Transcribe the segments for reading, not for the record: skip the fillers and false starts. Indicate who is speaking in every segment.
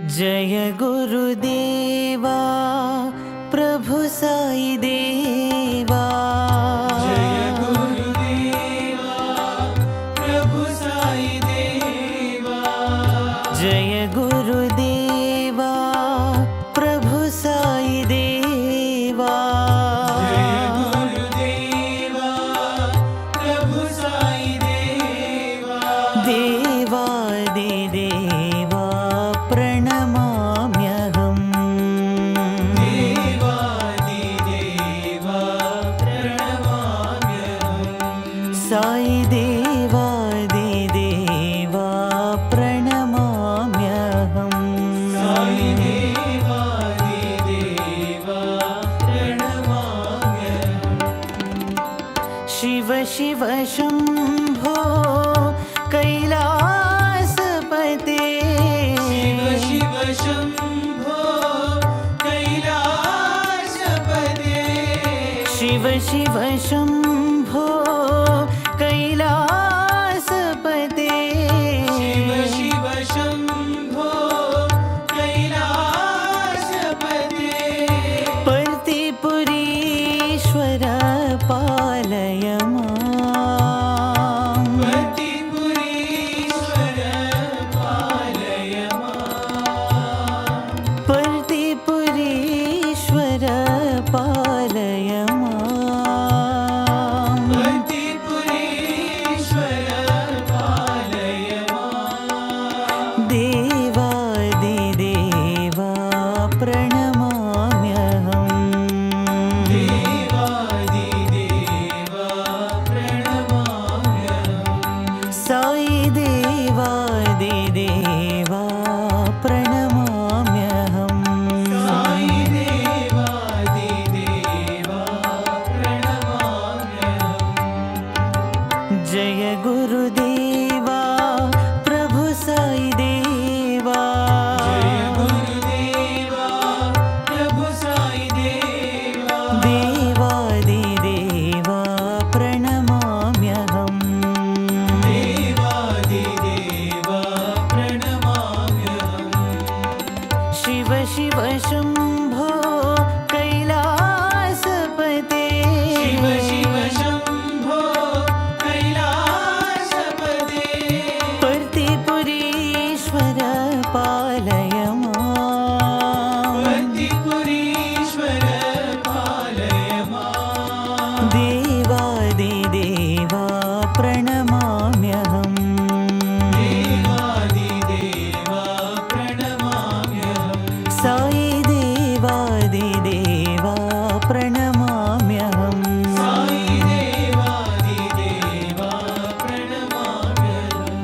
Speaker 1: जय गुरुदेवा प्रभु साई देवा।
Speaker 2: जय गुरुदेवा प्रभु साई देवा।
Speaker 1: जय गुरुदेवा प्रभु साई देवा।
Speaker 2: जय गुरुदेवा प्रभु साई देवा।
Speaker 1: देवादिदेवा प्रणमाम्यहम्।
Speaker 2: देवादिदेवा प्रणमाम्यहम्।
Speaker 1: साई देवादिदेवा प्रणमाम्यहम्।
Speaker 2: साई देवादिदेवा प्रणमाम्यहम्।
Speaker 1: शिव शिव शम्भो कैलासपते।
Speaker 2: शिव शिव शम्भो कैलासपते।
Speaker 1: शिव शिव शम्भो कैलासपते।
Speaker 2: शिव शिव शम्भो कैलासपते।
Speaker 1: पर्तिपुरीश्वर पालय माम्।
Speaker 2: पर्तिपुरीश्वर पालय माम्।
Speaker 1: पर्तिपुरीश्वर पालय माम्।
Speaker 2: पर्तिपुरीश्वर पालय माम्।
Speaker 1: देवादिदेवा प्रणमाम्यहम्।
Speaker 2: देवादिदेवा प्रणमाम्यहम्।
Speaker 1: साई देवादिदेवा प्रणमाम्यहम्।
Speaker 2: साई देवादिदेवा प्रणमाम्यहम्।
Speaker 1: जय गुरुदेवा प्रभु साई देवा।
Speaker 2: जय गुरुदेवा प्रभु साई देवा।
Speaker 1: देवादिदेवा प्रणमाम्यहम्।
Speaker 2: देवादिदेवा प्रणमाम्यहम्।
Speaker 1: शिव शिव शम्भो कैलासपते।
Speaker 2: शिव शिव शम्भो कैलासपते।
Speaker 1: पर्तिपुरीश्वर पालय माम्।
Speaker 2: पर्तिपुरीश्वर पालय माम्।
Speaker 1: देवादिदेवा प्रणमाम्यहम्।
Speaker 2: देवादिदेवा प्रणमाम्यहम्।
Speaker 1: साई देवादिदेवा प्रणमाम्यहम्।
Speaker 2: साई देवादिदेवा प्रणमाम्यहम्।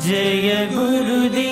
Speaker 1: जय गुरुदेवा